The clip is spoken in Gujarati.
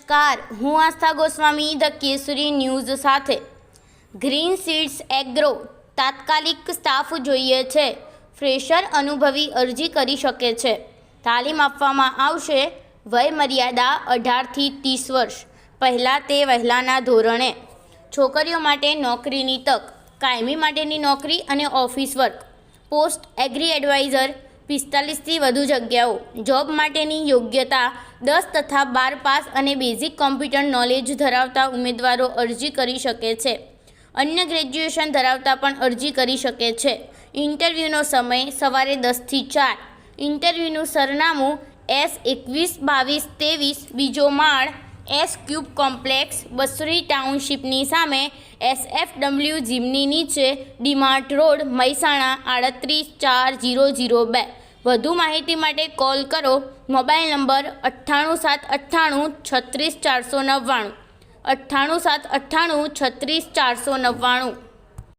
નમસ્કાર, હું આસ્થા ગોસ્વામી ધ કેસરી ન્યૂઝ સાથે। ગ્રીન સીડ્સ એગ્રો તાત્કાલિક સ્ટાફ જોઈએ છે, ફ્રેશર અનુભવી અરજી કરી શકે છે। તાલીમ આપવામાં આવશે। વય મર્યાદા 18 થી 30 વર્ષ। પહેલાં તે વહેલાના ધોરણે। છોકરીઓ માટે નોકરીની તક, કાયમી માટેની નોકરી અને office work. Post agri adviser 45 થી વધુ જગ્યાઓ। જોબ માટેની યોગ્યતા 10 તથા 12 પાસ અને બેઝિક કોમ્પ્યુટર નોલેજ ધરાવતા ઉમેદવારો અરજી કરી શકે છે। અન્ય ગ્રેજ્યુએશન ધરાવતા પણ અરજી કરી શકે છે। ઇન્ટરવ્યૂનો સમય સવારે 10 થી 4। ઇન્ટરવ્યૂનું સરનામું S212223 બીજો માળ, એસ ક્યુબ કોમ્પ્લેક્સ, બસરી ટાઉનશીપની સામે, SFW જીમની નીચે, ડીમાર્ટ રોડ, મહેસાણા 38402। વધુ માહિતી માટે કોલ કરો। Mobile number 98 798 36 499, 98 798 36 499।